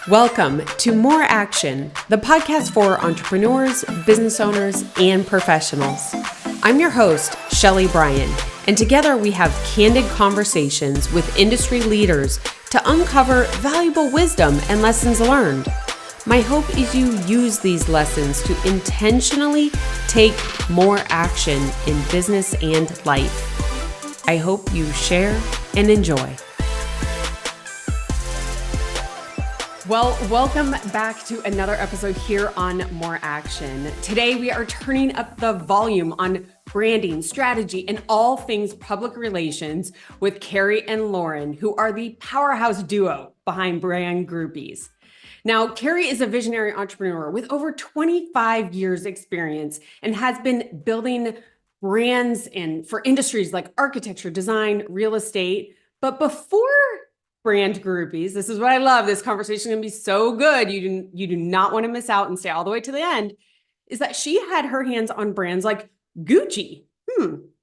Welcome to More Action, the podcast for entrepreneurs, business owners, and professionals. I'm your host, Shelly Bryan, and together we have candid conversations with industry leaders to uncover valuable wisdom and lessons learned. My hope is you use these lessons to intentionally take more action in business and life. I hope you share and enjoy. Well, welcome back to another episode here on More Action. Today, we are turning up the volume on branding, strategy, and all things public relations with Carey and Lauren, who are the powerhouse duo behind brand Groupies. Now, Carey is a visionary entrepreneur with over 25 years experience and has been building brands for industries like architecture, design, real estate. But before brand Groupies, this is what I love. This conversation is going to be so good. You do not want to miss out and stay all the way to the end. Is that she had her hands on brands like Gucci,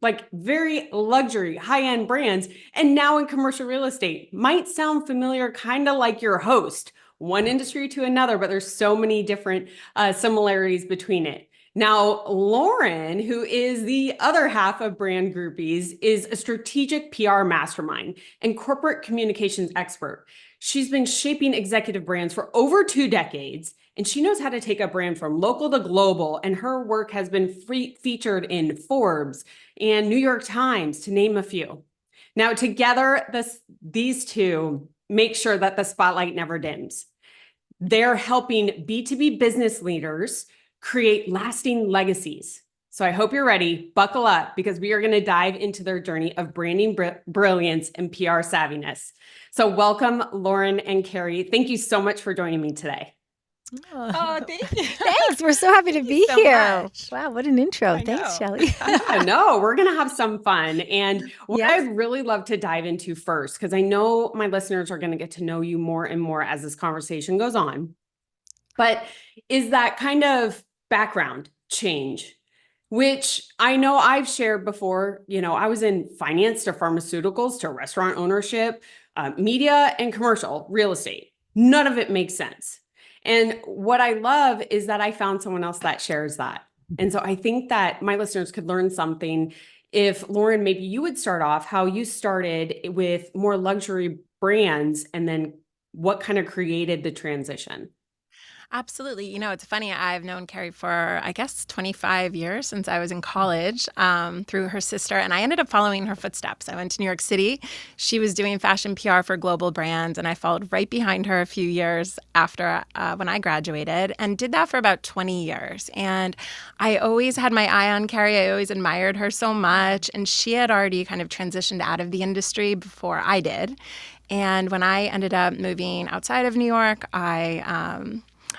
like very luxury, high-end brands, and now in commercial real estate. Might sound familiar, kind of like your host, one industry to another, but there's so many different similarities between it. Now, Lauren, who is the other half of brand Groupies, is a strategic PR mastermind and corporate communications expert. She's been shaping executive brands for over 2 decades, and she knows how to take a brand from local to global, and her work has been featured in Forbes and New York Times, to name a few. Now, together, these two make sure that the spotlight never dims. They're helping B2B business leaders create lasting legacies. So I hope you're ready. Buckle up, because we are going to dive into their journey of branding brilliance and PR savviness. So welcome, Lauren and Carey. Thank you so much for joining me today. Oh, thank you. Thanks. We're so happy to be here. Wow, what an intro. Thanks, Shelly. I know. We're going to have some fun. And what I'd really love to dive into first, because I know my listeners are going to get to know you more and more as this conversation goes on, but is that kind of background change, which I know I've shared before. You know, I was in finance to pharmaceuticals to restaurant ownership, media and commercial real estate. None of it makes sense. And what I love is that I found someone else that shares that. And so I think that my listeners could learn something if, Lauren, maybe you would start off how you started with more luxury brands and then what kind of created the transition. Absolutely. You know, it's funny. I've known Carey for, I guess, 25 years, since I was in college, through her sister. And I ended up following her footsteps. I went to New York City. She was doing fashion PR for global brands. And I followed right behind her a few years after when I graduated, and did that for about 20 years. And I always had my eye on Carey. I always admired her so much. And she had already kind of transitioned out of the industry before I did. And when I ended up moving outside of New York,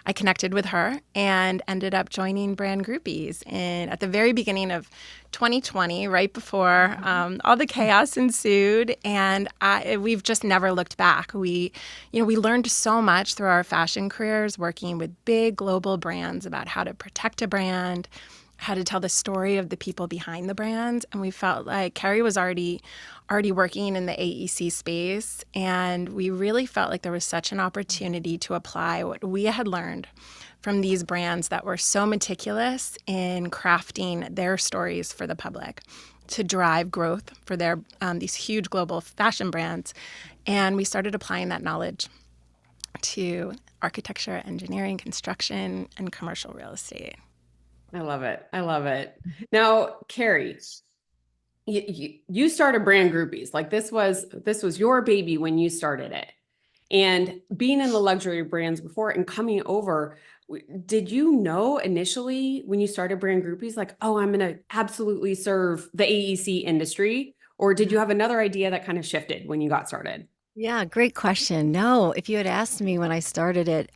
I connected with her and ended up joining brand Groupies at the very beginning of 2020, right before all the chaos ensued. And we've just never looked back. We learned so much through our fashion careers, working with big global brands about how to protect a brand, how to tell the story of the people behind the brand. And we felt like Carey was already working in the AEC space, and we really felt like there was such an opportunity to apply what we had learned from these brands that were so meticulous in crafting their stories for the public to drive growth for their these huge global fashion brands. And we started applying that knowledge to architecture, engineering, construction, and commercial real estate. I love it. I love it. Now, Carey, you started brand Groupies. Like this was your baby when you started it. And being in the luxury brands before and coming over, did you know initially when you started brand Groupies, like, oh, I'm going to absolutely serve the AEC industry? Or did you have another idea that kind of shifted when you got started? Yeah, great question. No, if you had asked me when I started it,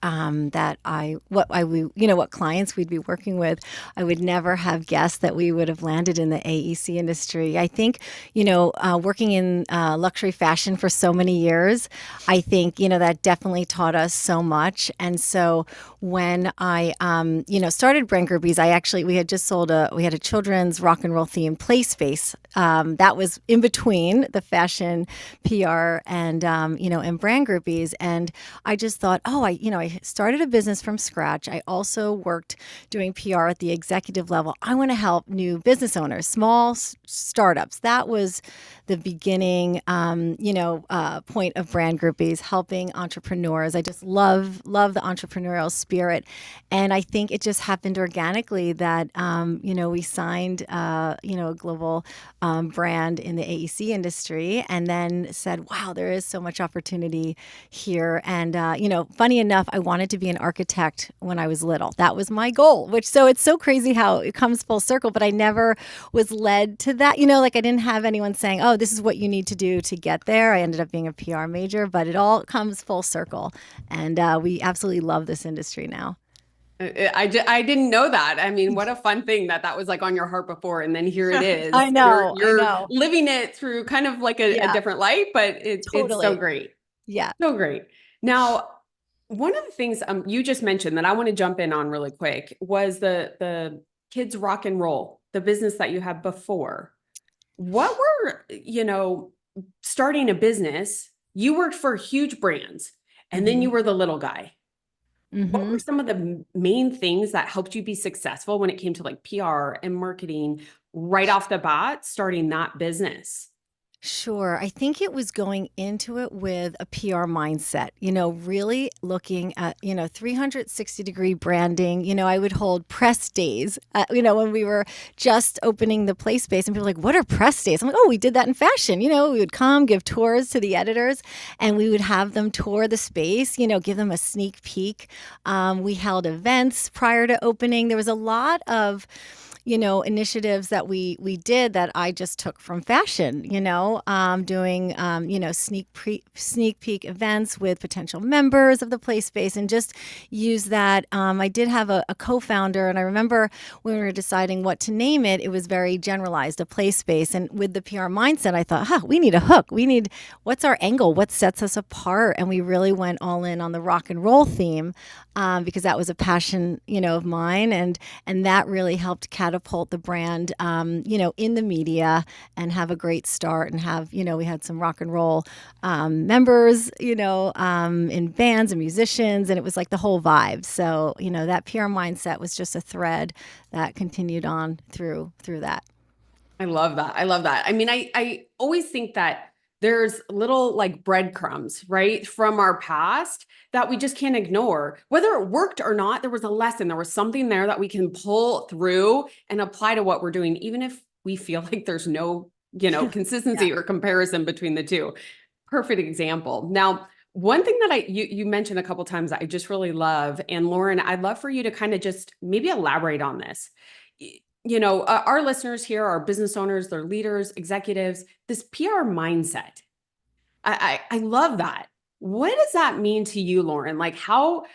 what clients we'd be working with, I would never have guessed that we would have landed in the AEC industry. I think, working in luxury fashion for so many years, I think, that definitely taught us so much. And so when I, started brand Groupies, we had just sold we had a children's rock and roll themed play space that was in between the fashion PR and and brand groupies. And I just thought, I started a business from scratch. I also worked doing PR at the executive level. I want to help new business owners, small startups. That was the beginning, point of brand groupies, helping entrepreneurs. I just love the entrepreneurial spirit. And I think it just happened organically that, we signed, a global brand in the AEC industry, and then said, wow, there is so much opportunity here. And, funny enough, I wanted to be an architect when I was little. That was my goal, so it's so crazy how it comes full circle, but I never was led to that. I didn't have anyone saying, oh, this is what you need to do to get there. I ended up being a PR major, but it all comes full circle. And we absolutely love this industry now. I didn't know that. I mean, what a fun thing that was like on your heart before. And then here it is. I know. You're living it through kind of like a different light, but it's so great. Yeah. So great. Now, one of the things you just mentioned that I want to jump in on really quick was the kids rock and roll, the business that you had before. What were, starting a business, you worked for huge brands and then you were the little guy. What were some of the main things that helped you be successful when it came to like PR and marketing right off the bat, starting that business? Sure. I think it was going into it with a PR mindset, really looking at, 360-degree branding. I would hold press days, when we were just opening the play space, and people were like, what are press days? I'm like, oh, we did that in fashion. We would come give tours to the editors, and we would have them tour the space, give them a sneak peek. We held events prior to opening. There was a lot of initiatives that we did that I just took from fashion, doing, sneak peek events with potential members of the play space, and just use that. I did have a co-founder, and I remember when we were deciding what to name it, it was very generalized, a play space. And with the PR mindset, I thought, we need a hook. What's our angle? What sets us apart? And we really went all in on the rock and roll theme, because that was a passion, of mine. And that really helped catapult the brand, in the media, and have a great start, and have, we had some rock and roll members, in bands and musicians, and it was like the whole vibe. So, that PR mindset was just a thread that continued on through that. I love that. I mean, I always think that there's little like breadcrumbs, right, from our past that we just can't ignore. Whether it worked or not, there was a lesson. There was something there that we can pull through and apply to what we're doing, even if we feel like there's no, consistency or comparison between the two. Perfect example. Now, one thing that you mentioned a couple of times that I just really love, and Lauren, I'd love for you to kind of just maybe elaborate on this. Our listeners here are business owners, they're leaders, executives, this PR mindset. I love that. What does that mean to you, Lauren? Like how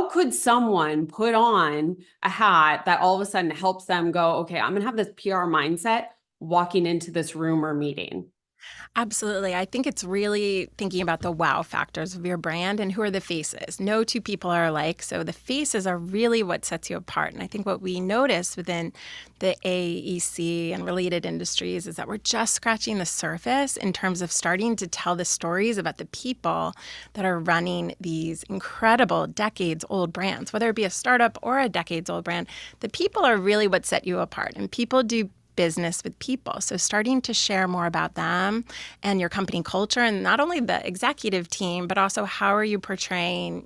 could someone put on a hat that all of a sudden helps them go, okay, I'm going to have this PR mindset walking into this room or meeting? Absolutely. I think it's really thinking about the wow factors of your brand and who are the faces. No two people are alike. So the faces are really what sets you apart. And I think what we notice within the AEC and related industries is that we're just scratching the surface in terms of starting to tell the stories about the people that are running these incredible decades-old brands, whether it be a startup or a decades-old brand. The people are really what set you apart. And people do business with people. So starting to share more about them and your company culture, and not only the executive team, but also how are you portraying,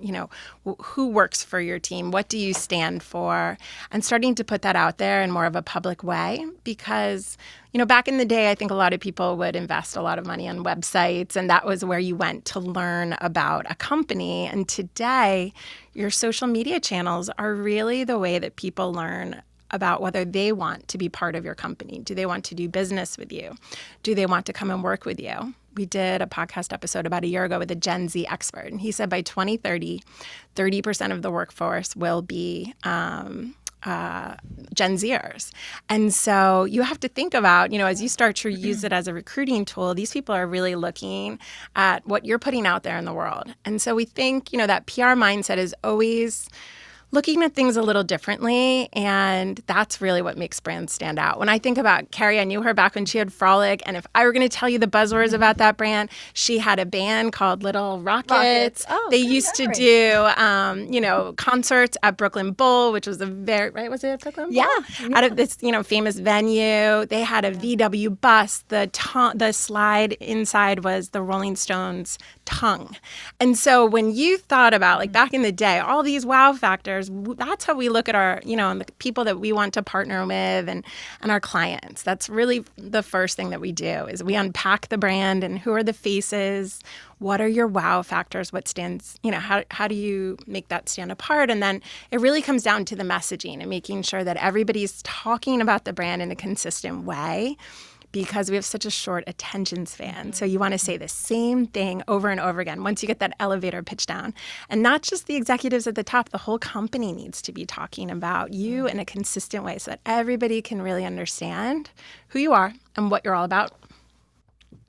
who works for your team? What do you stand for? And starting to put that out there in more of a public way, because back in the day, I think a lot of people would invest a lot of money on websites, and that was where you went to learn about a company. And today, your social media channels are really the way that people learn about whether they want to be part of your company. Do they want to do business with you? Do they want to come and work with you? We did a podcast episode about a year ago with a Gen Z expert, and he said by 2030, 30% of the workforce will be Gen Zers. And so you have to think about, as you start to use it as a recruiting tool, these people are really looking at what you're putting out there in the world. And so we think, that PR mindset is always looking at things a little differently. And that's really what makes brands stand out. When I think about Carey, I knew her back when she had Frolic. And if I were going to tell you the buzzwords about that brand, she had a band called Little Rockets. Oh, they good used memory. to do, concerts at Brooklyn Bowl, which was was it at Brooklyn Bowl? Yeah. Out of this, famous venue. They had a VW bus. The slide inside was the Rolling Stones tongue. And so when you thought about, like back in the day, all these wow factors, that's how we look at our, and the people that we want to partner with and our clients. That's really the first thing that we do is we unpack the brand and who are the faces, what are your wow factors, what stands, how do you make that stand apart? And then it really comes down to the messaging and making sure that everybody's talking about the brand in a consistent way, because we have such a short attention span. So you want to say the same thing over and over again once you get that elevator pitch down. And not just the executives at the top, the whole company needs to be talking about you in a consistent way so that everybody can really understand who you are and what you're all about.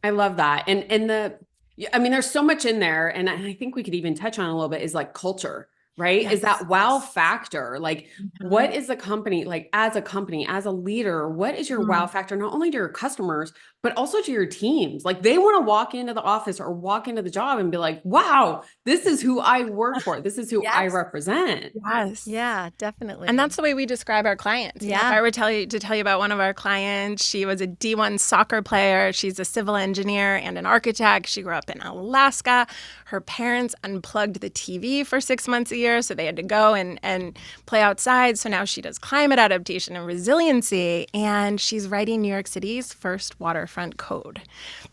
I love that. And there's so much in there. And I think we could even touch on a little bit is like culture, right? Yes. Is that wow factor? Like, what is the company, like as a company, as a leader, what is your wow factor, not only to your customers, but also to your teams? Like they want to walk into the office or walk into the job and be like, wow, this is who I work for. This is who I represent. Yes. Yeah, definitely. And that's the way we describe our clients. Yeah. If I were to tell you about one of our clients, she was a D1 soccer player. She's a civil engineer and an architect. She grew up in Alaska. Her parents unplugged the TV for 6 months a year, so they had to go and play outside. So now she does climate adaptation and resiliency, and she's writing New York City's first waterfront code.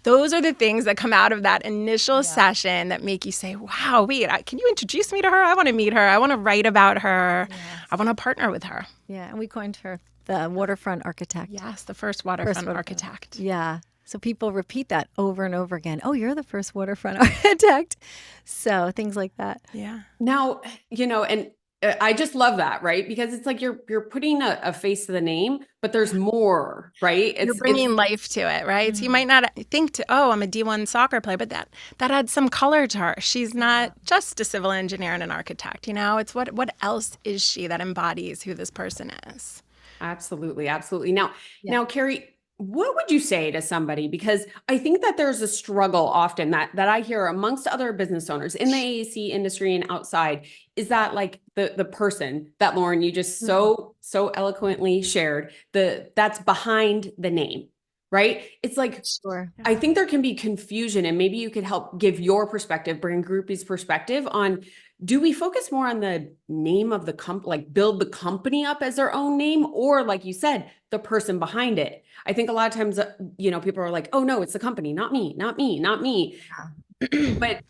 Those are the things that come out of that initial session that make you say, wow, wait, can you introduce me to her? I want to meet her. I want to write about her. Yes. I want to partner with her. Yeah, and we coined her the waterfront architect. Yes, the first waterfront architect. Yeah. So people repeat that over and over again. Oh, you're the first waterfront architect. So things like that. Yeah. Now, and I just love that, right? Because it's like you're putting a face to the name, but there's more, right? You're bringing life to it, right? So you might not think I'm a D1 soccer player, but that adds some color to her. She's not just a civil engineer and an architect, It's what else is she that embodies who this person is? Absolutely. Absolutely. Now, Carey, what would you say to somebody? Because I think that there's a struggle often that I hear amongst other business owners in the AEC industry and outside, is that like the person that Lauren, you just so eloquently shared, that's behind the name, right? It's like, sure. I think there can be confusion, and maybe you could help give your perspective, bring Groupies' perspective on, do we focus more on the name of the company, like build the company up as their own name, or like you said, the person behind it? I think a lot of times, people are like, oh no, it's the company, not me, not me, not me. Yeah. But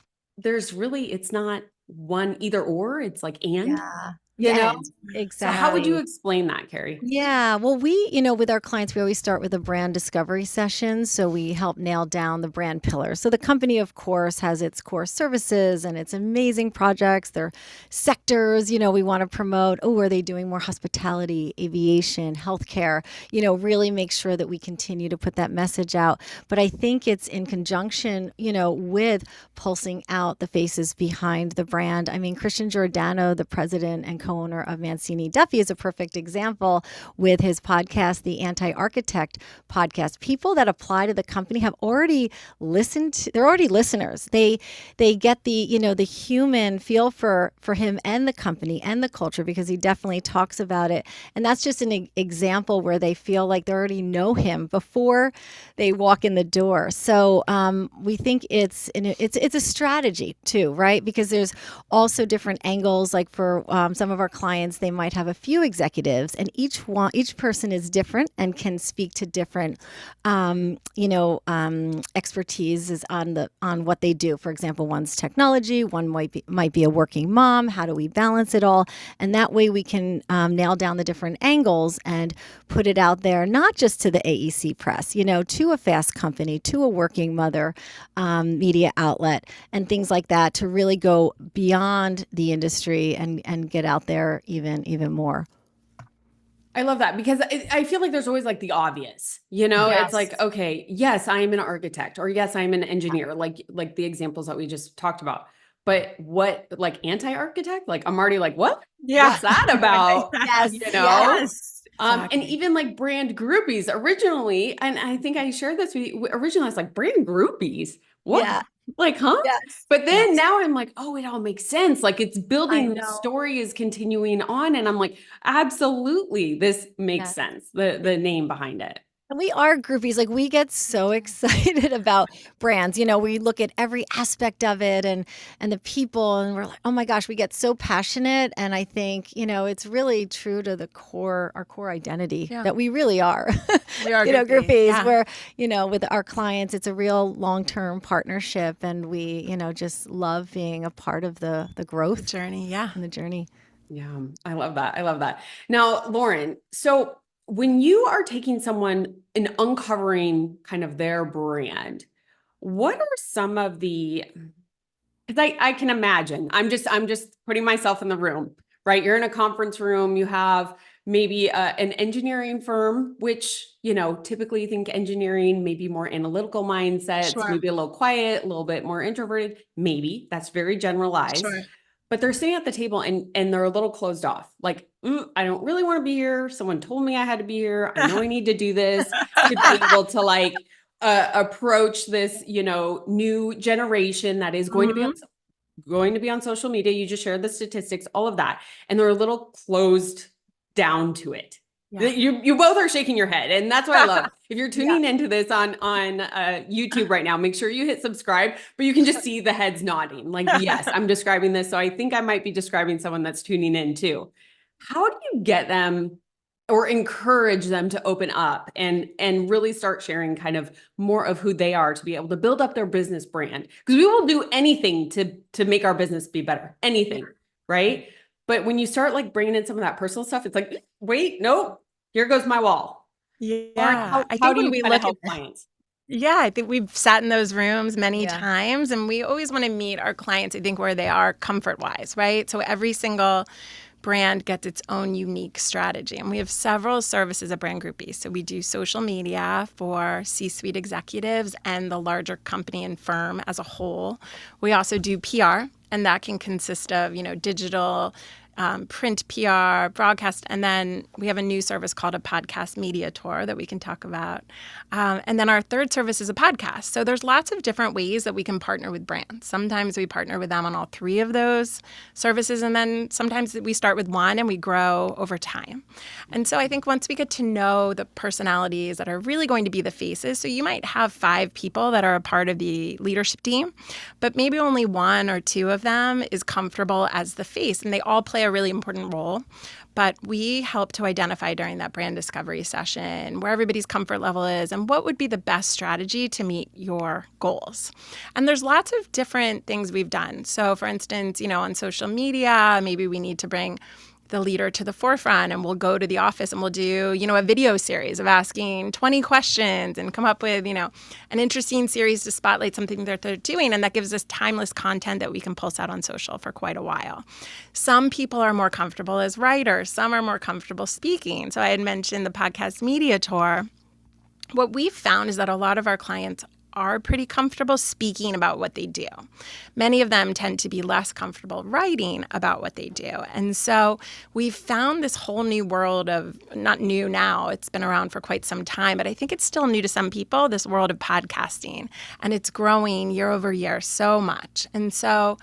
it's not one either or, it's like, and. Yeah. Exactly. So how would you explain that, Carey? Yeah. Well, we, with our clients, we always start with a brand discovery session. So we help nail down the brand pillars. So the company, of course, has its core services and its amazing projects, their sectors, we want to promote. Oh, are they doing more hospitality, aviation, healthcare? Really make sure that we continue to put that message out. But I think it's in conjunction, with pulsing out the faces behind the brand. I mean, Christian Giordano, the president and co-owner of Mancini Duffy, is a perfect example with his podcast, the Anti-Architect podcast. People that apply to the company have already listened. They're already listeners. They get the the human feel for him and the company and the culture, because he definitely talks about it. And that's just an example where they feel like they already know him before they walk in the door. So we think it's a strategy too, right? Because there's also different angles. Like for some of our clients, they might have a few executives, and each person is different and can speak to different, expertise is on what they do. For example, one's technology, one might be a working mom. How do we balance it all? And that way we can nail down the different angles and put it out there, not just to the AEC press, to a fast company, to a working mother media outlet, and things like that, to really go beyond the industry and get out there even more. I love that, because I feel like there's always like the obvious, Yes. It's like, okay, yes, I am an architect, or yes, I'm an engineer, like the examples that we just talked about. but what, like anti-architect? Like, I'm already like, what? Yeah. What's that about? Yes, You know? Yes. And Exactly. even like brand groupies originally, and I think I shared this with you, originally I was like, brand groupies? What? yeah, Like, huh? yes, But then yes. now I'm like, oh, it all makes sense. Like it's I building, the know. story is continuing on. And I'm like, absolutely, this makes Yeah. sense. The name behind it. And we are groupies. Like we get so excited about brands. You know, we look at every aspect of it and the people and we're like, oh my gosh, we get so passionate. And I think, you know, it's really true to the core, our core identity Yeah. that we really are. We are You know, groupies. groupies Yeah. where, you know, with our clients, it's a real long-term partnership and we, you know, just love being a part of the growth Journey. Yeah. and the journey. Yeah, I love that. I love that. Now, Lauren, so when you are taking someone and uncovering kind of their brand, what are some of the, because I can imagine, I'm just putting myself in the room, right? You're in a conference room, you have maybe an engineering firm, which, you know, typically you think engineering, maybe more analytical mindsets, Sure. maybe a little quiet, a little bit more introverted, maybe that's very generalized. Sure. But they're sitting at the table and they're a little closed off. Like, I don't really want to be here. Someone told me I had to be here. I know I need to do this to be able to like approach this, you know, new generation that is Mhm. going to be on social media. You just shared the statistics, all of that, and they're a little closed down to it. Yeah. You both are shaking your head, and that's what I love. If you're Yeah. tuning into this on YouTube right now, make sure you hit subscribe. But you can just see the heads nodding, like yes, I'm describing this. So I think I might be describing someone that's tuning in too. How do you get them or encourage them to open up and really start sharing kind of more of who they are to be able to build up their business brand? Because we will do anything to make our business be better, anything, right? But when you start like bringing in some of that personal stuff, it's like, wait, nope, here goes my wall. Lauren, Yeah. I how think do when you we kind of look at help clients? Yeah, I think we've sat in those rooms many Yeah. times and we always want to meet our clients, I think, where they are comfort wise, right? So every single brand gets its own unique strategy. And we have several services at Brand Groupies. So we do social media for C-suite executives and the larger company and firm as a whole. We also do PR, and that can consist of, you know, digital, print PR, broadcast, and then we have a new service called a podcast media tour that we can talk about. And then our third service is a podcast. So there's lots of different ways that we can partner with brands. Sometimes we partner with them on all three of those services, and then sometimes we start with one and we grow over time. And so I think once we get to know the personalities that are really going to be the faces, so you might have 5 people that are a part of the leadership team, but maybe only 1 or 2 of them is comfortable as the face, and they all play a really important role. But we help to identify during that brand discovery session where everybody's comfort level is and what would be the best strategy to meet your goals. And there's lots of different things we've done. So for instance, you know, on social media, maybe we need to bring the leader to the forefront and we'll go to the office and we'll do, you know, a video series of asking 20 questions and come up with, you know, an interesting series to spotlight something that they're doing. And that gives us timeless content that we can pulse out on social for quite a while. Some people are more comfortable as writers. Some are more comfortable speaking. So I had mentioned the podcast media tour. What we've found is that a lot of our clients are pretty comfortable speaking about what they do. Many of them tend to be less comfortable writing about what they do. And so we've found this whole new world of, not new now, it's been around for quite some time, but I think it's still new to some people, this world of podcasting. And it's growing year over year so much. And so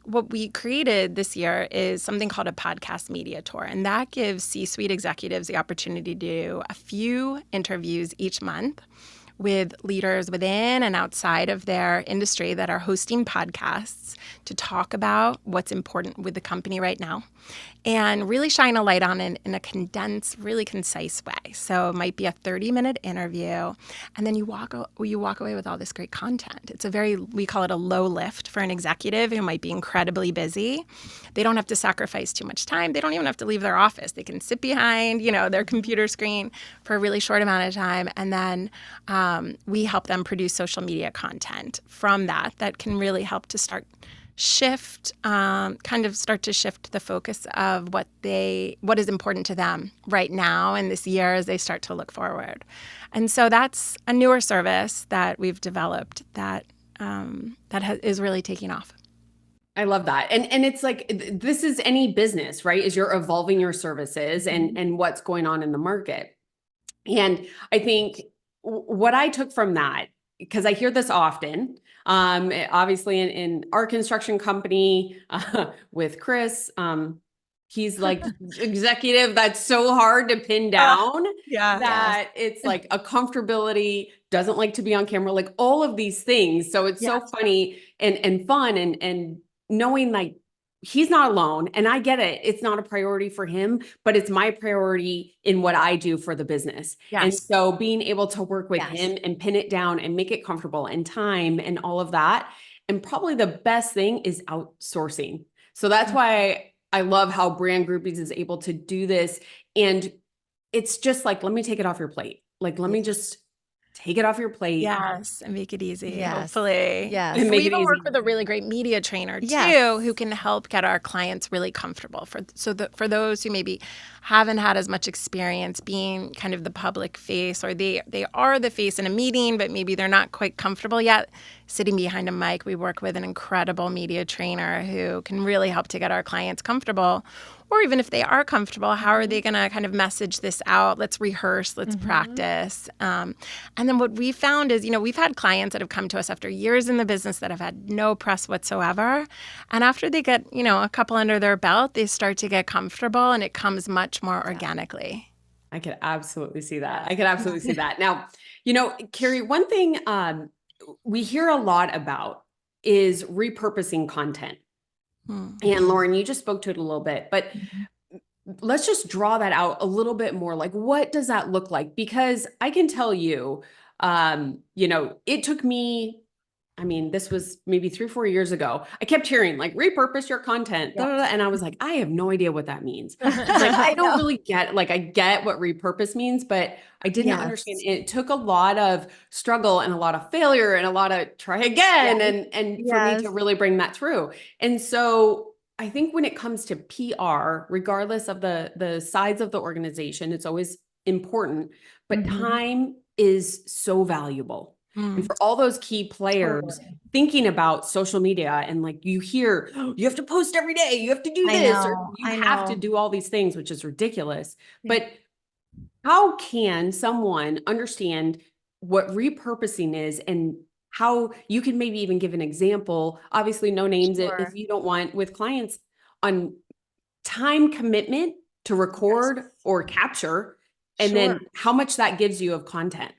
what we created this year is something called a podcast media tour, and that gives C-suite executives the opportunity to do a few interviews each month with leaders within and outside of their industry that are hosting podcasts to talk about what's important with the company right now and really shine a light on it in a condensed, really concise way. So it might be a 30-minute interview, and then you walk away with all this great content. It's we call it a low lift for an executive who might be incredibly busy. They don't have to sacrifice too much time. They don't even have to leave their office. They can sit behind, you know, their computer screen for a really short amount of time, and then we help them produce social media content from that can really help to start to shift the focus of what is important to them right now in this year as they start to look forward. And so that's a newer service that we've developed that is really taking off. I love that. And it's like this is any business, right? Is you're evolving your services and what's going on in the market. And I think what I took from that, because I hear this often, obviously in our construction company with Chris, he's like executive that's so hard to pin down Yeah. that it's like a comfortability, doesn't like to be on camera, like all of these things. So it's so funny and fun and knowing like he's not alone, and I get it. It's not a priority for him, but it's my priority in what I do for the business. And Yes. so being able to work with Yes. him and pin it down and make it comfortable and time and all of that. And probably the best thing is outsourcing. So that's why I love how Brand Groupies is able to do this. And it's just like, let me take it off your plate. Like, let me just take it off your plate. Yes, and make it easy, Yes. hopefully. Yes. And And make we it even easy. work with a really great media trainer too, Yes. who can help get our clients really comfortable. For those who maybe haven't had as much experience being kind of the public face, or they are the face in a meeting, but maybe they're not quite comfortable yet sitting behind a mic. We work with an incredible media trainer who can really help to get our clients comfortable. Or even if they are comfortable, how are they going to kind of message this out? Let's rehearse, let's practice. And then what we found is, we've had clients that have come to us after years in the business that have had no press whatsoever. And after they get, a couple under their belt, they start to get comfortable, and it comes much more organically. I could absolutely see that. I could absolutely see that. Now, Carey, one thing we hear a lot about is repurposing content. And Lauren, you just spoke to it a little bit, but let's just draw that out a little bit more. Like, what does that look like? Because I can tell you, it took me, this was maybe 3 or 4 years ago. I kept hearing like repurpose your content, and I was like, I have no idea what that means. Like, I don't really get, like, I get what repurpose means, but I didn't understand. It took a lot of struggle and a lot of failure and a lot of try again, and for me to really bring that through. And so I think when it comes to PR, regardless of the size of the organization, it's always important, but time is so valuable. And for all those key players thinking about social media, and like you hear, oh, you have to post every day, you have to do this, or you have to do all these things, which is ridiculous. But how can someone understand what repurposing is, and how you can maybe even give an example, obviously no names if you don't want, with clients, on time commitment to record or capture, and then how much that gives you of content?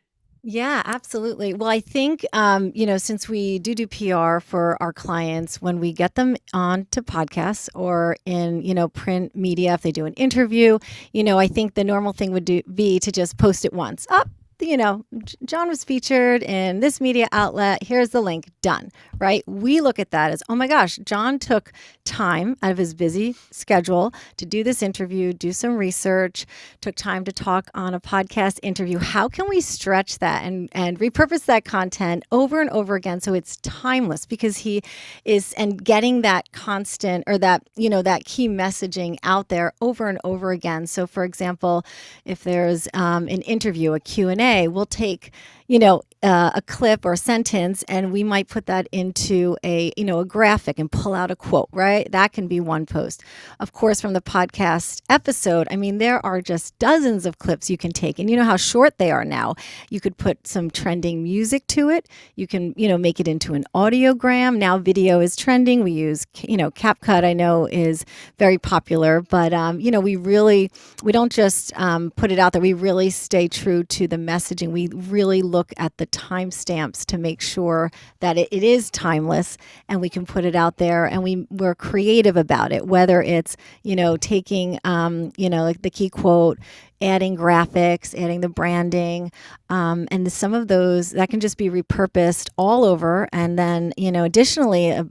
Yeah, absolutely. Well, I think, since we do PR for our clients, when we get them onto podcasts or in, print media, if they do an interview, I think the normal thing would be to just post it once. Up, John was featured in this media outlet. Here's the link. Done. Right? We look at that as, oh my gosh, John took time out of his busy schedule to do this interview, do some research, took time to talk on a podcast interview. How can we stretch that and repurpose that content over and over again so it's timeless? Because he is, and getting that constant, or that, that key messaging out there over and over again. So for example, if there's an interview, a Q&A, we'll take, a clip or a sentence, and we might put that into a graphic and pull out a quote, right? That can be one post. Of course, from the podcast episode, there are just dozens of clips you can take, and you know how short they are now. You could put some trending music to it. You can, make it into an audiogram. Now video is trending. We use, CapCut, I know, is very popular, but, we don't just put it out there. We really stay true to the messaging. We really look at the timestamps to make sure that it is timeless, and we can put it out there, and we're creative about it, whether it's, taking, like the key quote, adding graphics, adding the branding, and some of those that can just be repurposed all over. And then, additionally,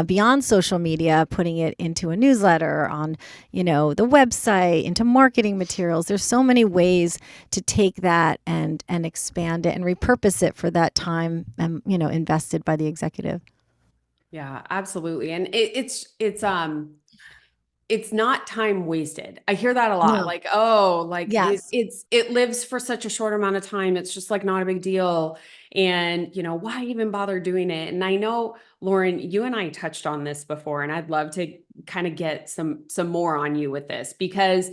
beyond social media, putting it into a newsletter, on, the website, into marketing materials. There's so many ways to take that and expand it and repurpose it for that time, invested by the executive. Yeah, absolutely. And it's it's not time wasted. I hear that a lot. No. Like, oh, like Yes. it lives for such a short amount of time. It's just like not a big deal. And, why even bother doing it? And I know, Lauren, you and I touched on this before, and I'd love to kind of get some more on you with this, because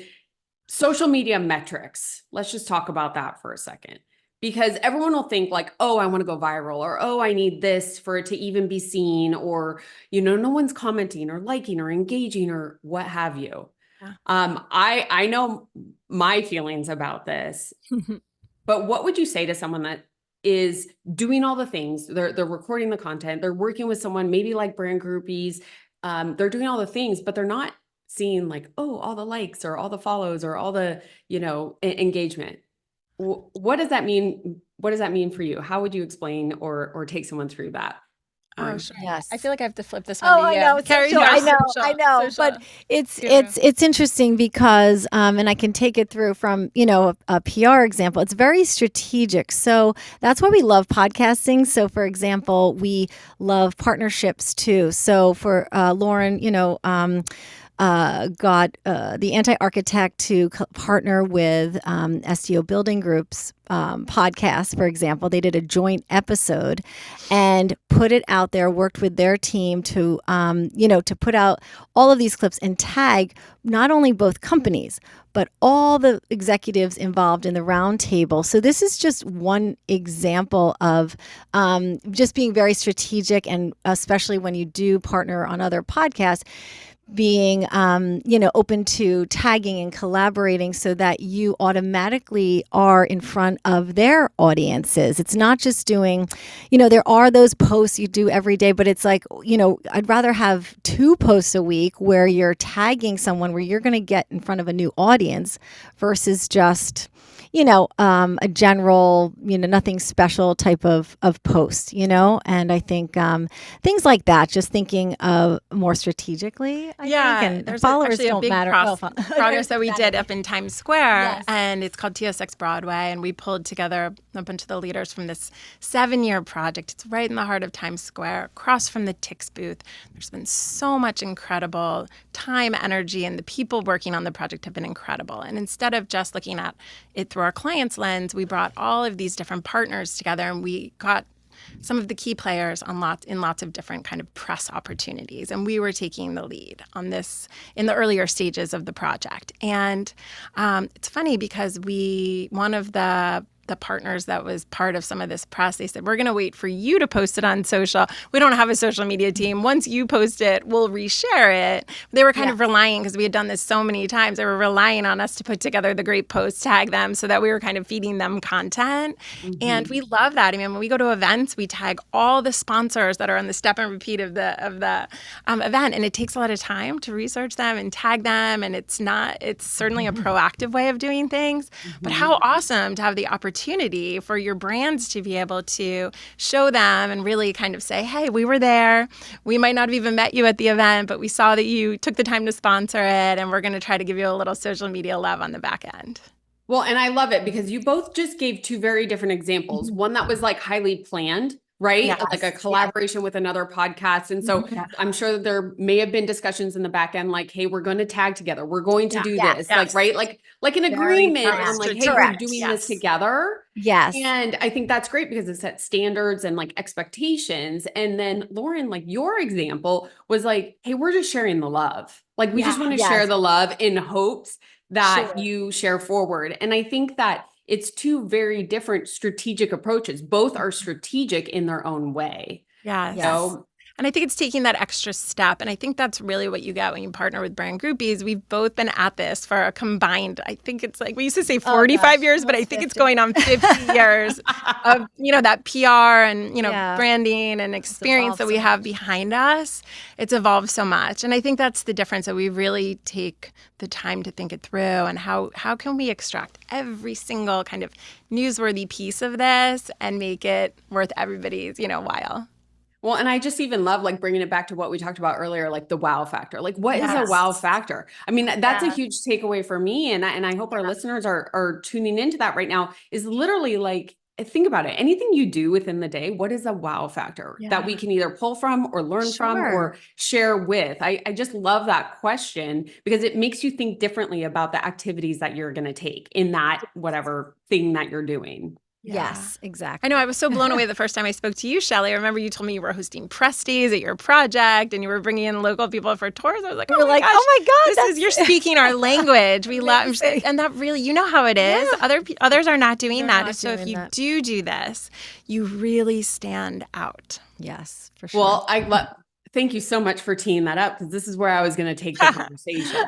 social media metrics, let's just talk about that for a second. Because everyone will think like, oh, I want to go viral, or oh, I need this for it to even be seen, or, no one's commenting or liking or engaging or what have you. Yeah. I know my feelings about this, but what would you say to someone that is doing all the things? They're recording the content, they're working with someone maybe like brand groupies, they're doing all the things, but they're not seeing like, oh, all the likes or all the follows or all the, engagement. What does that mean? What does that mean for you? How would you explain or take someone through that? Oh, sure. Yes. I feel like I have to flip this one to Oh, I you. know. Carrie's Social, I your know. social- I know. social But it's guru. it's interesting because, and I can take it through from a PR example. It's very strategic. So that's why we love podcasting. So for example, we love partnerships too. So for Lauren, got the anti-architect to partner with SEO Building Group's podcast, for example. They did a joint episode and put it out there, worked with their team to, to put out all of these clips and tag not only both companies, but all the executives involved in the round table. So this is just one example of just being very strategic, and especially when you do partner on other podcasts, being open to tagging and collaborating so that you automatically are in front of their audiences. It's not just doing, there are those posts you do every day, but it's like, I'd rather have 2 posts a week where you're tagging someone where you're going to get in front of a new audience versus just a general, nothing special type of post, and I think things like that, just thinking of more strategically, I think, and there's followers actually a don't big matter. progress that we did up in Times Square, Yes. and it's called TSX Broadway, and we pulled together a bunch of the leaders from this 7-year project. It's right in the heart of Times Square, across from the Tix booth. There's been so much incredible time, energy, and the people working on the project have been incredible. And instead of just looking at it through our clients' lens, we brought all of these different partners together, and we got some of the key players on lots of different kind of press opportunities. And we were taking the lead on this in the earlier stages of the project. And it's funny because one of the partners that was part of some of this press, they said, we're going to wait for you to post it on social. We don't have a social media team. Once you post it, we'll reshare it. They were kind of relying, because we had done this so many times, they were relying on us to put together the great posts, tag them, so that we were kind of feeding them content. Mm-hmm. And we love that. I mean, when we go to events, we tag all the sponsors that are on the step and repeat of the event. And it takes a lot of time to research them and tag them. And it's certainly a proactive way of doing things. Mm-hmm. But how awesome to have the opportunity for your brands to be able to show them and really kind of say, hey, we were there. We might not have even met you at the event, but we saw that you took the time to sponsor it, and we're going to try to give you a little social media love on the back end. Well, and I love it because you both just gave 2 very different examples. One that was like highly planned, right? Yes. Like a collaboration with another podcast. And so I'm sure that there may have been discussions in the back end, like, hey, we're going to tag together. We're going to do this. Like, right. Like an agreement on like, hey, we're doing this together. Yes. And I think that's great because it sets standards and like expectations. And then Lauren, like your example was like, hey, we're just sharing the love. Like we just want to share the love in hopes that you share forward. And I think that it's 2 very different strategic approaches. Both are strategic in their own way. Yes. So, and I think it's taking that extra step. And I think that's really what you get when you partner with brand groupies. We've both been at this for a combined, I think it's like, we used to say 45 years, but I think 50. It's going on 50 years of, that PR and, branding and experience that we have behind us. It's evolved so much. And I think that's the difference, that we really take the time to think it through, and how can we extract every single kind of newsworthy piece of this and make it worth everybody's, while. Well, and I just even love like bringing it back to what we talked about earlier, like the wow factor. Like what is a wow factor? I mean, that's a huge takeaway for me. And I hope our listeners are tuning into that right now, is literally like, think about it. Anything you do within the day, what is a wow factor that we can either pull from or learn from or share with? I just love that question because it makes you think differently about the activities that you're going to take in that whatever thing that you're doing. Yes, exactly. I know. I was so blown away the first time I spoke to you, Shelley. I remember you told me you were hosting press days at your project and you were bringing in local people for tours. I was like, oh my gosh, oh my God, you're speaking our language. We love, and that really, you know how it is. Yeah. Others are not doing that. So if you do this, you really stand out. Yes, for sure. Well, thank you so much for teeing that up because this is where I was going to take the conversation.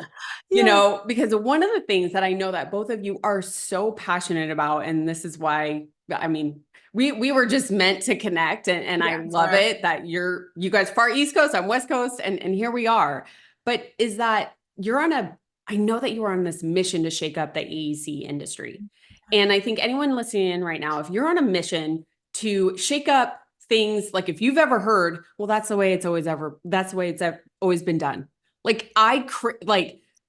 You know, because one of the things that I know that both of you are so passionate about, and this is why, I mean, we were just meant to connect, and I love it that you guys far East Coast, I'm West Coast, and here we are. But is that I know that you are on this mission to shake up the AEC industry. And I think anyone listening in right now, if you're on a mission to shake up things, like if you've ever heard, well, that's the way it's always been done. Like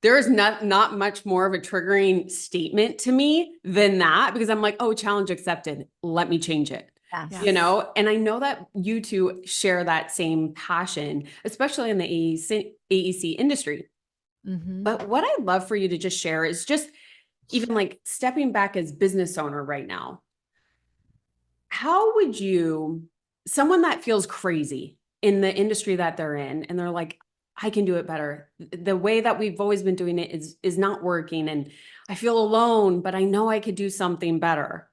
there is not much more of a triggering statement to me than that, because I'm like, oh, challenge accepted. Let me change it. Yes. You know, and I know that you two share that same passion, especially in the AEC industry. Mm-hmm. But what I'd love for you to just share is just even like stepping back as business owner right now. How would someone that feels crazy in the industry that they're in, and they're like, I can do it better. The way that we've always been doing it is not working. And I feel alone, but I know I could do something better.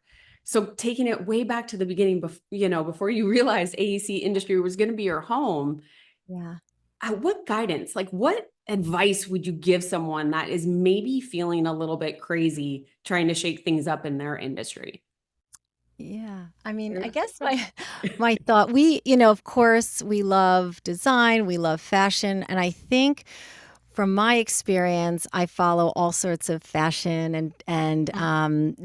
So taking it way back to the beginning, before you realized AEC industry was going to be your home. Yeah. What guidance, like what advice would you give someone that is maybe feeling a little bit crazy trying to shake things up in their industry? Yeah. I mean, I guess my thought, of course, we love design, we love fashion. And I think from my experience, I follow all sorts of fashion and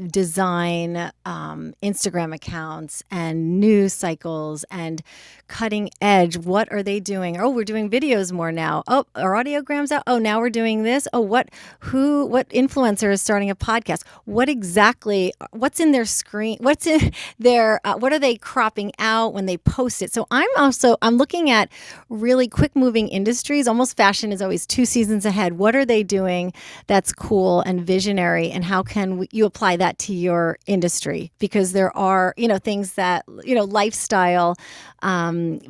design Instagram accounts and news cycles and cutting edge. What are they doing? Oh, we're doing videos more now. Oh, our audiograms out. Oh, now we're doing this. Oh, what influencer is starting a podcast? What's in their screen? What's in their, what are they cropping out when they post it? So I'm looking at really quick moving industries. Almost fashion is always 2 seasons ahead. What are they doing that's cool and visionary? And how can you apply that to your industry? Because there are, things that, lifestyle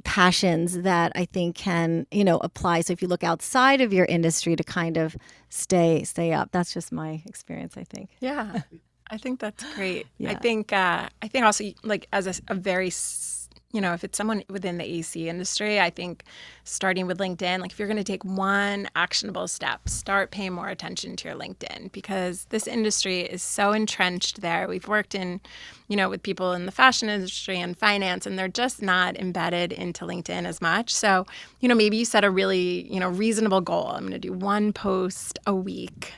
passions that I think can, apply. So if you look outside of your industry to kind of stay up, that's just my experience, I think. Yeah, I think that's great. Yeah. I think also like as a very, if it's someone within the AC industry, I think starting with LinkedIn, like if you're going to take one actionable step, start paying more attention to your LinkedIn, because this industry is so entrenched there. We've worked with people in the fashion industry and finance, and they're just not embedded into LinkedIn as much. So, maybe you set a really, reasonable goal. I'm going to do 1 post a week,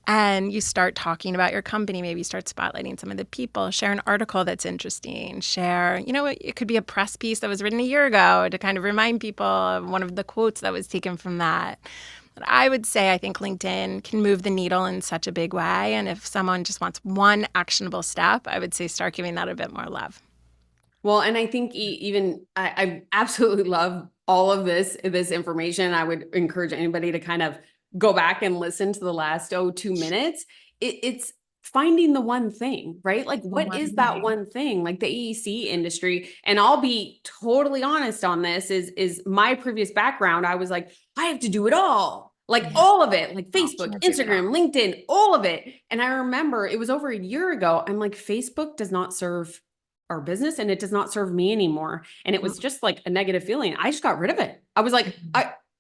and you start talking about your company. Maybe you start spotlighting some of the people, share an article that's interesting, share, it could be a press piece that was written a year ago to kind of remind people of one of the quotes that was taken from that. But I would say I think LinkedIn can move the needle in such a big way. And if someone just wants one actionable step, I would say start giving that a bit more love. Well, and I think I absolutely love all of this information. I would encourage anybody to kind of go back and listen to the last 2 minutes. It's finding the one thing, right? Like what is that one thing? Like the AEC industry, and I'll be totally honest on this, is my previous background. I was like, I have to do it all. Like all of it, like Facebook, Instagram, LinkedIn, all of it. And I remember it was over a year ago. I'm like, Facebook does not serve our business and it does not serve me anymore. And it was just like a negative feeling. I just got rid of it. I was like,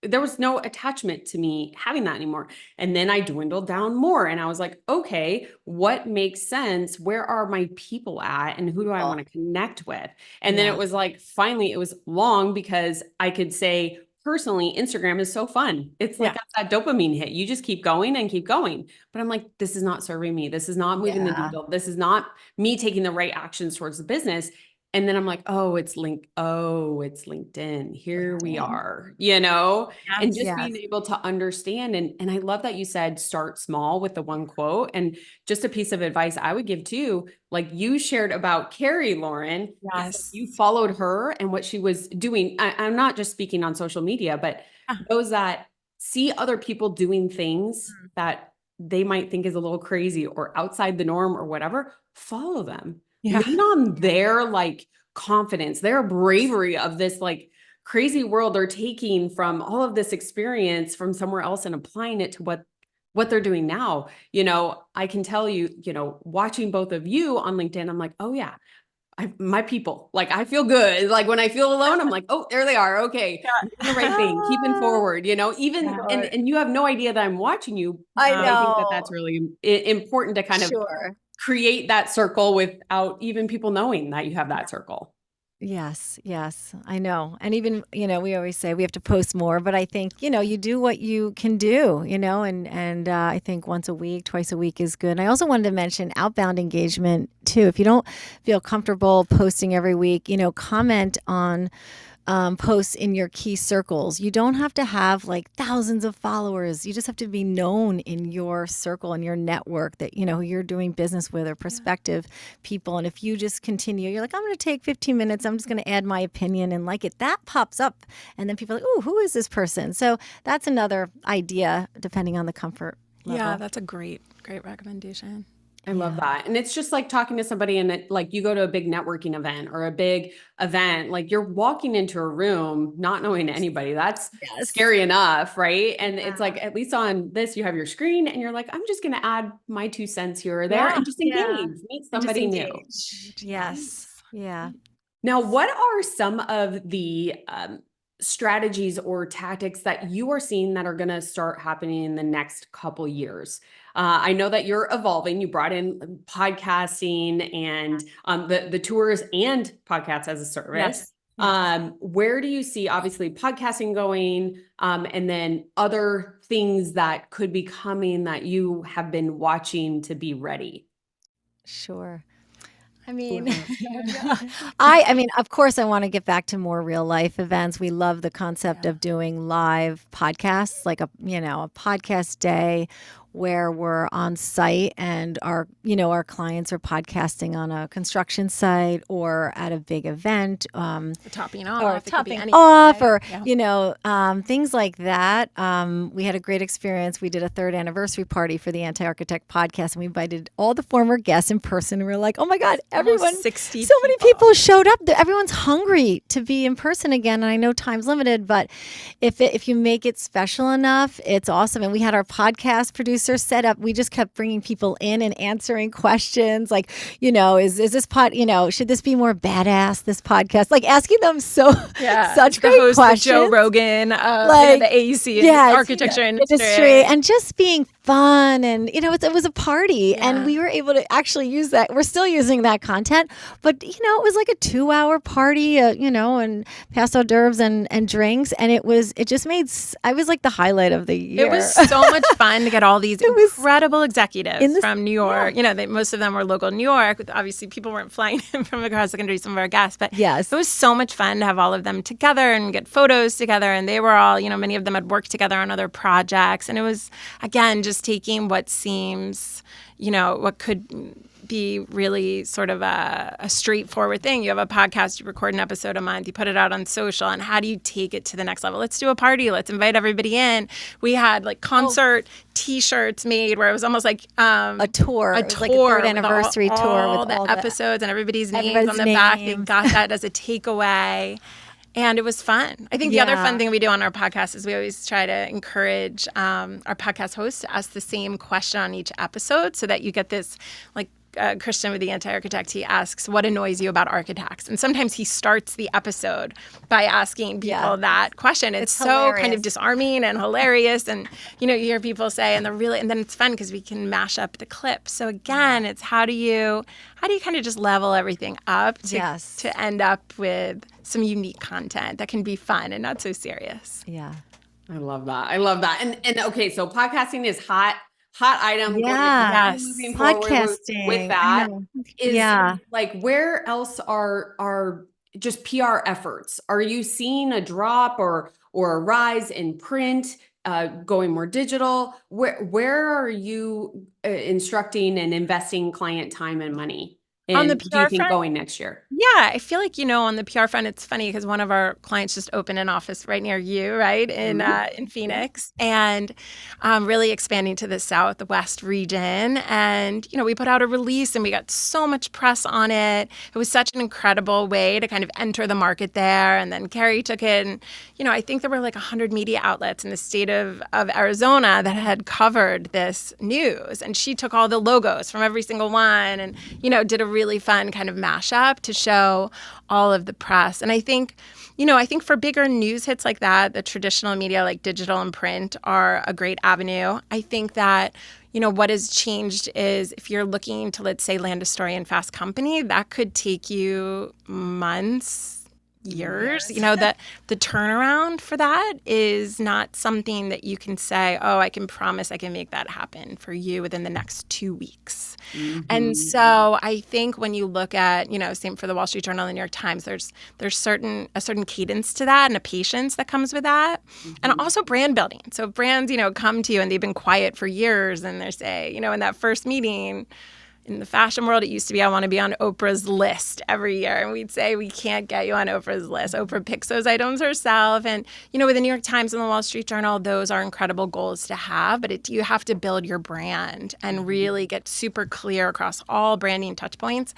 there was no attachment to me having that anymore. And then I dwindled down more and I was like, okay, what makes sense? Where are my people at? And who do I want to connect with? And then it was like, finally, it was long because I could say, personally, Instagram is so fun. It's like that dopamine hit. You just keep going and keep going. But I'm like, this is not serving me. This is not moving the needle. This is not me taking the right actions towards the business. And then I'm like, oh, it's LinkedIn. Here we LinkedIn. are, and Yes. just being able to understand. And I love that you said start small with the one quote. And just a piece of advice I would give too, like you shared about Carey, Lauren, is that Yes. you followed her and what she was doing. I'm not just speaking on social media, but Yeah. those that see other people doing things that they might think is a little crazy or outside the norm or whatever, follow them. Yeah. Lean on their like confidence, their bravery of this like crazy world they're taking from all of this experience from somewhere else and applying it to what they're doing now. I can tell you, watching both of you on LinkedIn, I'm like, oh yeah, my people, like I feel good. Like when I feel alone, I'm like, oh, there they are. Okay. I'm doing the right thing, keeping forward, even, and you have no idea that I'm watching you. I But I think that know. that's really important to kind of Sure. create that circle without even people knowing that you have that circle. Yes, yes, I know. And even, we always say we have to post more, but I think, you do what you can do, and I think once a week, twice a week is good. And I also wanted to mention outbound engagement too. If you don't feel comfortable posting every week, comment on posts in your key circles. You don't have to have like thousands of followers. You just have to be known in your circle and your network that, who you're doing business with or prospective people. And if you just continue, you're like, I'm going to take 15 minutes. I'm just going to add my opinion and like it. That pops up. And then people are like, oh, who is this person? So that's another idea depending on the comfort level. Yeah, that's a great recommendation. I love that. And it's just like talking to somebody and like you go to a big networking event or a big event, like you're walking into a room, not knowing anybody. That's scary enough. Right. And it's like, at least on this, you have your screen and you're like, I'm just going to add my 2 cents here or there and just engage, meet somebody new. Yes. Yeah. Now, what are some of the strategies or tactics that you are seeing that are going to start happening in the next couple years? I know that you're evolving. You brought in podcasting and the tours and podcasts as a service. Yes. Where do you see obviously podcasting going, and then other things that could be coming that you have been watching to be ready? Sure. I mean, I mean, of course, I want to get back to more real life events. We love the concept of doing live podcasts, like a podcast day where we're on site and our clients are podcasting on a construction site or at a big event, Topping or off, or things like that. We had a great experience. We did a 3rd anniversary party for the Anti-Architect podcast, and we invited all the former guests in person. And we were like, oh my God, everyone, 60 so many people showed up. Everyone's hungry to be in person again. And I know time's limited, but if you make it special enough, it's awesome. And we had our podcast producer set up. We just kept bringing people in and answering questions like, is this should this be more badass, this podcast? Like asking them such great host questions. Joe Rogan, the AEC architecture industry, and just being fun. And, it was a party and we were able to actually use that. We're still using that content, but, it was like a 2-hour party, and passed hors d'oeuvres and drinks. And it just I was like the highlight of the year. It was so much fun to get all these incredible executives from New York. Most of them were local in New York. Obviously, people weren't flying in from across the country, some of our guests, but it was so much fun to have all of them together and get photos together. And they were all, many of them had worked together on other projects. And it was, again, just taking what seems, what could be really sort of a straightforward thing. You have a podcast, you record an episode a month, you put it out on social, and how do you take it to the next level? Let's do a party. Let's invite everybody in. We had like concert T-shirts made where it was almost like a tour. It was like a 3rd anniversary tour with all the episodes and everybody's names on the back. They got that as a takeaway. And it was fun. I think the other fun thing we do on our podcast is we always try to encourage our podcast hosts to ask the same question on each episode so that you get this like Christian with the Anti-Architect, he asks, what annoys you about architects? And sometimes he starts the episode by asking people that question. It's so hilarious. Kind of disarming and hilarious. And, you hear people say, and then it's fun because we can mash up the clips. So again, it's how do you kind of just level everything up to end up with some unique content that can be fun and not so serious. Yeah. I love that. And okay, so podcasting is hot. hot item. Yeah. Moving forward with Podcasting. I that know. is Yeah. like, where else are just PR efforts? Are you seeing a drop or a rise in print, going more digital? Where are you instructing and investing client time and money? On the And do you PR think front, going next year? yeah, I feel like, on the PR front, it's funny because one of our clients just opened an office right near you, right, in Phoenix, and really expanding to the Southwest region. And, we put out a release and we got so much press on it. It was such an incredible way to kind of enter the market there. And then Carey took it. And, I think there were like 100 media outlets in the state of Arizona that had covered this news. And she took all the logos from every single one and, did a really fun kind of mashup to show all of the press. And I think for bigger news hits like that, the traditional media like digital and print are a great avenue. I think that, what has changed is if you're looking to, let's say, land a story in Fast Company, that could take you months, years. That the turnaround for that is not something that you can say, oh, I can promise I can make that happen for you within the next 2 weeks. And so I think when you look at, same for the Wall Street Journal and the New York Times, there's a certain cadence to that and a patience that comes with that. And also brand building. So if brands, come to you and they've been quiet for years and they say, in that first meeting, in the fashion world, it used to be, I want to be on Oprah's list every year. And we'd say, we can't get you on Oprah's list. Oprah picks those items herself. And, with the New York Times and the Wall Street Journal, those are incredible goals to have. But you have to build your brand and really get super clear across all branding touch points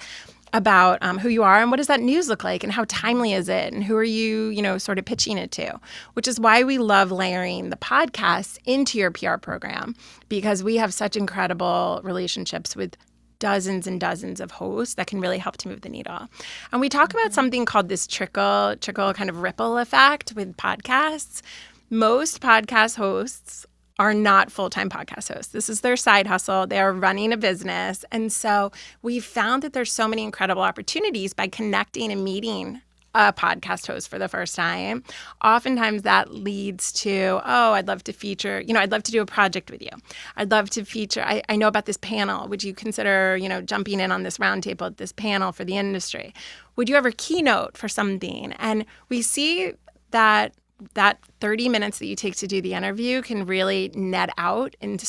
about who you are and what does that news look like and how timely is it and who are you, sort of pitching it to, which is why we love layering the podcasts into your PR program, because we have such incredible relationships with dozens and dozens of hosts that can really help to move the needle. And we talk about something called this trickle kind of ripple effect with podcasts. Most podcast hosts are not full-time podcast hosts. This is their side hustle. They are running a business. And so we found that there's so many incredible opportunities by connecting and meeting a podcast host for the first time. Oftentimes that leads to, oh, I'd love to feature, I'd love to do a project with you. I'd love to feature, I know about this panel. Would you consider, jumping in on this roundtable at this panel for the industry? Would you ever keynote for something? And we see that 30 minutes that you take to do the interview can really net out into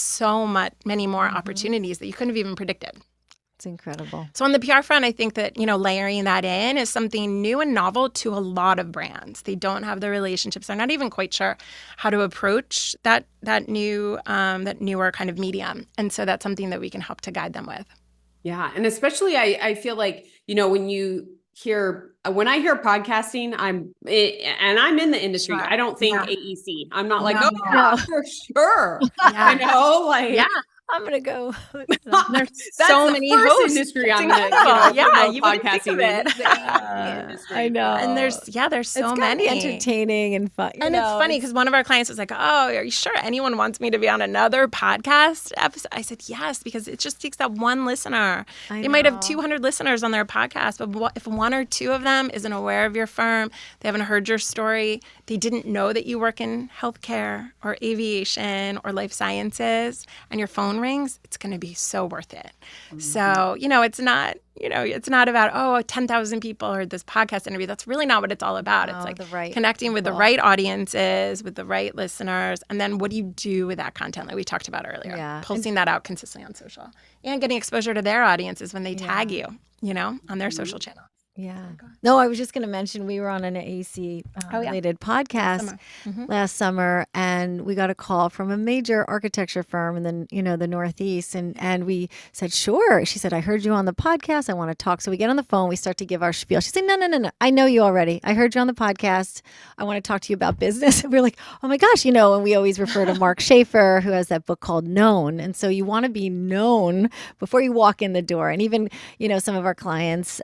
many more opportunities that you couldn't have even predicted. It's incredible. So on the PR front, I think that, layering that in is something new and novel to a lot of brands. They don't have the relationships. They're not even quite sure how to approach that newer kind of medium. And so that's something that we can help to guide them with. Yeah. And especially I feel like, when I hear podcasting, I'm in the industry. Sure. I don't think AEC. I'm not like, No. for sure. Yeah. Yeah. I'm going to go. There's That's so the many first hosts. industry I'm It's going incredible. to You wouldn't think of it. It's the AEC industry. I know. And there's so it's many. entertaining and fun. And it's funny because one of our clients was like, oh, are you sure anyone wants me to be on another podcast episode? I said, yes, because it just takes that one listener. They might have 200 listeners on their podcast, but if one or two of them isn't aware of your firm, they haven't heard your story, they didn't know that you work in healthcare or aviation or life sciences, and your phone rings, it's going to be so worth it. So, it's not about, 10,000 people heard this podcast interview. That's really not what it's all about. It's like connecting with the right audiences, with the right listeners. And then what do you do with that content like we talked about earlier? Yeah. Pulsing that out consistently on social and getting exposure to their audiences when they tag you, on their social channel. Yeah. No, I was just going to mention we were on an AEC related podcast last summer, and we got a call from a major architecture firm in the Northeast, and we said, sure. She said, I heard you on the podcast. I want to talk. So we get on the phone. We start to give our spiel. She said, no. I know you already. I heard you on the podcast. I want to talk to you about business. And we're like, oh my gosh, and we always refer to Mark Schaefer, who has that book called Known. And so you want to be known before you walk in the door. And even, some of our clients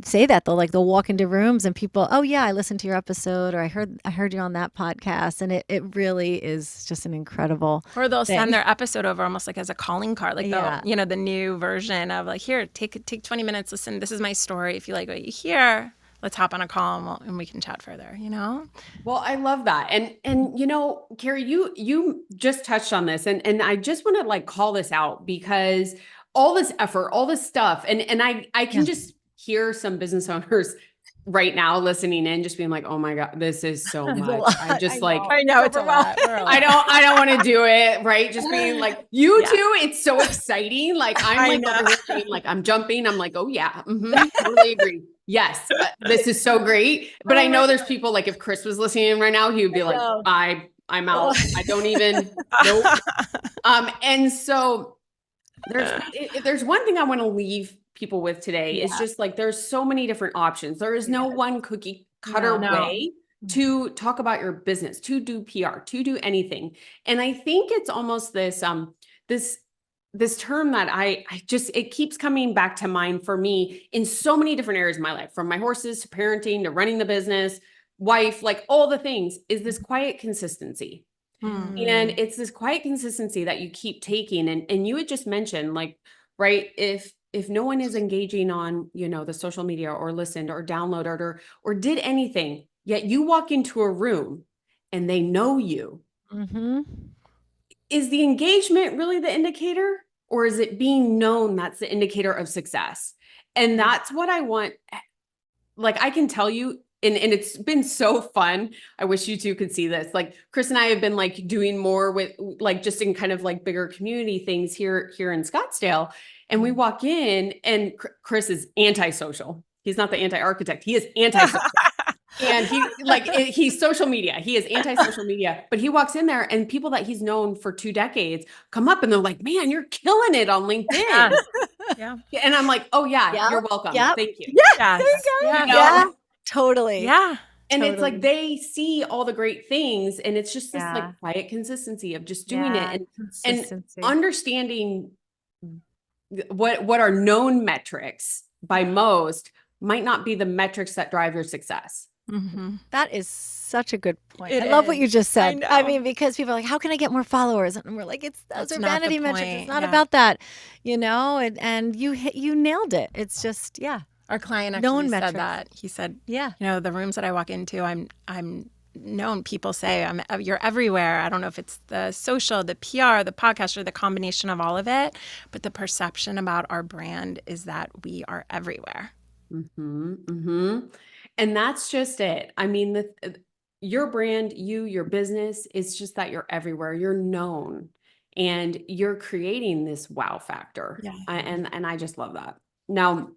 say that they'll walk into rooms and people, oh yeah, I listened to your episode, or I heard you on that podcast, and it really is just an incredible. Or they'll send their episode over almost like as a calling card, like the new version of like, here, take 20 minutes, listen. This is my story. If you like what you hear, let's hop on a call and we can chat further, Well, I love that. And Carey, you just touched on this and I just want to like call this out because all this effort, all this stuff, and I can just hear some business owners right now listening in just being like, oh my God, this is so much. I just I know it's a lot. I don't want to do it. Right. Just being like you two, it's so exciting. Like I'm like over here being like, I'm jumping. I'm like, oh yeah. Totally agree. Yes. This is so great. But I know there's people like if Chris was listening right now, he would be like, I'm out. I don't even nope. And so there's one thing I want to leave people with today is just like there's so many different options. There is no one cookie cutter way to talk about your business, to do PR, to do anything. And I think it's almost this this term that I just it keeps coming back to mind for me in so many different areas of my life, from my horses to parenting to running the business, wife, like all the things, is this quiet consistency. And it's this quiet consistency that you keep taking. And you had just mentioned like, right, if no one is engaging on, the social media or listened or downloaded or did anything, yet you walk into a room and they know you, is the engagement really the indicator, or is it being known that's the indicator of success? And that's what I want. Like I can tell you, and it's been so fun. I wish you two could see this. Like Chris and I have been like doing more with like just in kind of like bigger community things here in Scottsdale. And we walk in and Chris is antisocial. He's not the anti-architect. He is antisocial. And he's social media. He is anti-social media, but he walks in there and people that he's known for 2 decades come up and they're like, man, you're killing it on LinkedIn. Yeah. And I'm like, oh yeah, you're welcome. Thank you. Yeah. There you go. Yeah. Totally. Yeah. And it's like they see all the great things and it's just this like quiet consistency of just doing it and understanding what are known metrics by most might not be the metrics that drive your success. That is such a good point. I love what you just said. I mean, because people are like, how can I get more followers? And we're like, those are vanity metrics. It's not about that, and you nailed it. It's just, Our client actually said that. He said, the rooms that I walk into, I'm known. People say you're everywhere. I don't know if it's the social, the PR, the podcast, or the combination of all of it. But the perception about our brand is that we are everywhere. And that's just it. I mean, your brand, your business, is just that you're everywhere. You're known and you're creating this wow factor. And I just love that. Now,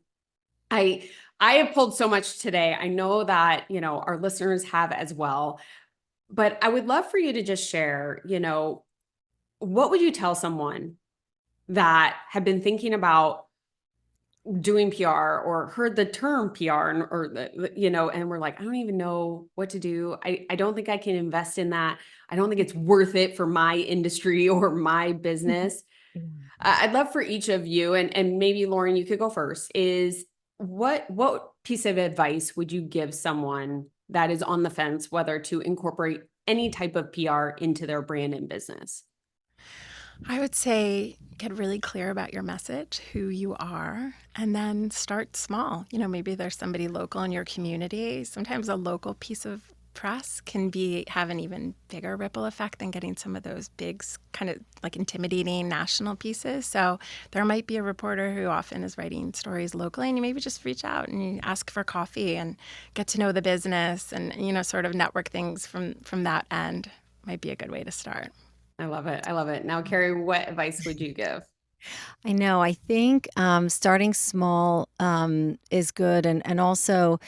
I have pulled so much today. I know that, our listeners have as well, but I would love for you to just share, what would you tell someone that had been thinking about doing PR or heard the term PR and we're like, I don't even know what to do. I don't think I can invest in that. I don't think it's worth it for my industry or my business. I'd love for each of you, and maybe Lauren, you could go first, is what piece of advice would you give someone that is on the fence, whether to incorporate any type of PR into their brand and business? I would say get really clear about your message, who you are, and then start small. Maybe there's somebody local in your community. Sometimes a local piece of press can have an even bigger ripple effect than getting some of those big, kind of like intimidating national pieces. So there might be a reporter who often is writing stories locally, and you maybe just reach out and you ask for coffee and get to know the business and, sort of network things from that end. Might be a good way to start. I love it. I love it. Now, Carey, what advice would you give? I know. I think starting small is good, and also,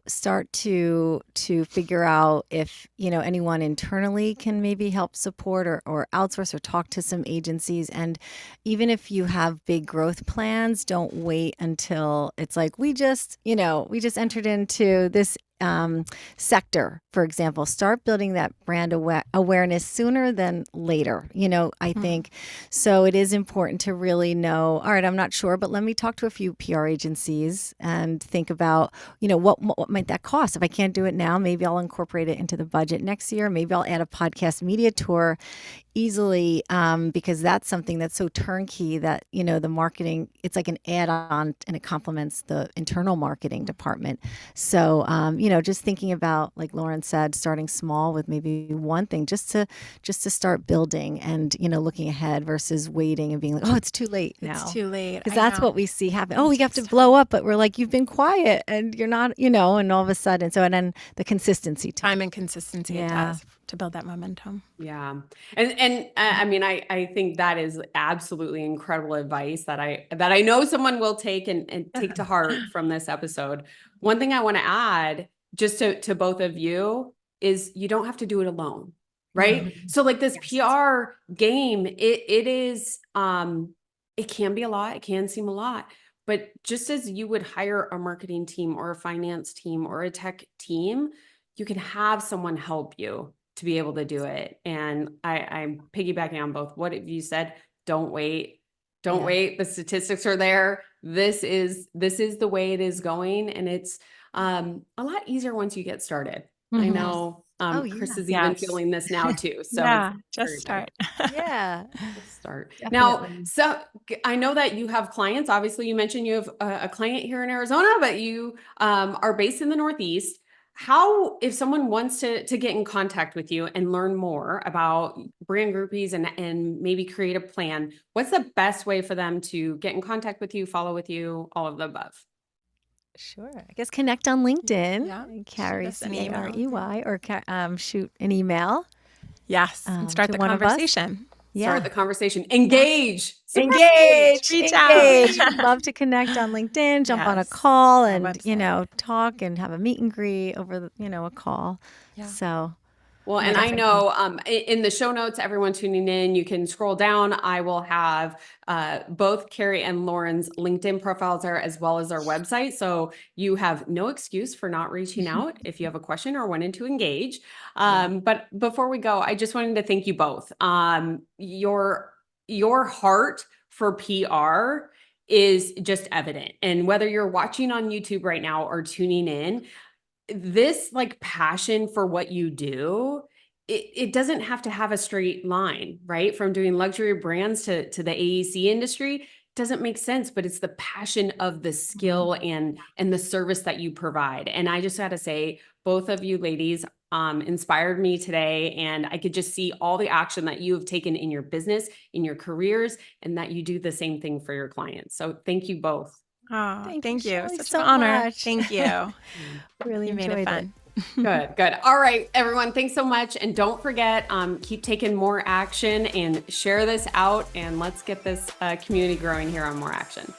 start to figure out if anyone internally can maybe help support or outsource or talk to some agencies. And even if you have big growth plans, don't wait until it's like we just entered into this sector, for example, start building that brand awareness sooner than later. I think so. It is important to really know, all right, I'm not sure, but let me talk to a few PR agencies and think about, what might that cost? If I can't do it now, maybe I'll incorporate it into the budget next year. Maybe I'll add a podcast media tour easily, because that's something that's so turnkey that, the marketing, it's like an add-on and it complements the internal marketing department. So, just thinking about, like Lauren said, starting small with maybe one thing just to start building and, looking ahead versus waiting and being like, oh, it's too late now. It's too late. Because that's what we see happen. Oh, we have to blow up, but we're like, you've been quiet and you're not, and all of a sudden. So, and then the consistency. Time and consistency it does to build that momentum. Yeah. And I mean, I think that is absolutely incredible advice that I know someone will take and take to heart from this episode. One thing I want to add just to both of you is you don't have to do it alone. Right. Mm-hmm. So like this PR game, it is, it can be a lot. It can seem a lot, but just as you would hire a marketing team or a finance team or a tech team, you can have someone help you to be able to do it. And I'm piggybacking on both. What have you said? Don't wait. Don't wait. The statistics are there. This is the way it is going. And it's a lot easier once you get started. I know Chris is even feeling this now too. So just start. Just start. Definitely. Now, so I know that you have clients. Obviously, you mentioned you have a client here in Arizona, but you are based in the Northeast. How, if someone wants to get in contact with you and learn more about brand Groupies and maybe create a plan, what's the best way for them to get in contact with you, follow with you, all of the above? Sure. I guess connect on LinkedIn, Carey, Carey, or shoot an email. Yes, and start the conversation. Start the conversation. Engage. Reach out. Love to connect on LinkedIn, jump on a call and, talk and have a meet and greet over, a call. Yeah. So. Well, and I know in the show notes, everyone tuning in, you can scroll down. I will have both Carey and Lauren's LinkedIn profiles there as well as our website. So you have no excuse for not reaching out if you have a question or wanted to engage. But before we go, I just wanted to thank you both. Your heart for PR is just evident. And whether you're watching on YouTube right now or tuning in, this like passion for what you do, it doesn't have to have a straight line, right? From doing luxury brands to the AEC industry, doesn't make sense, but it's the passion of the skill and the service that you provide. And I just got to say, both of you ladies inspired me today, and I could just see all the action that you have taken in your business, in your careers, and that you do the same thing for your clients. So thank you both. Oh, thank you. Such so an honor. much. Thank you. Really you made it fun. Good. All right, everyone. Thanks so much. And don't forget, keep taking more action and share this out. And let's get this community growing here on More Action.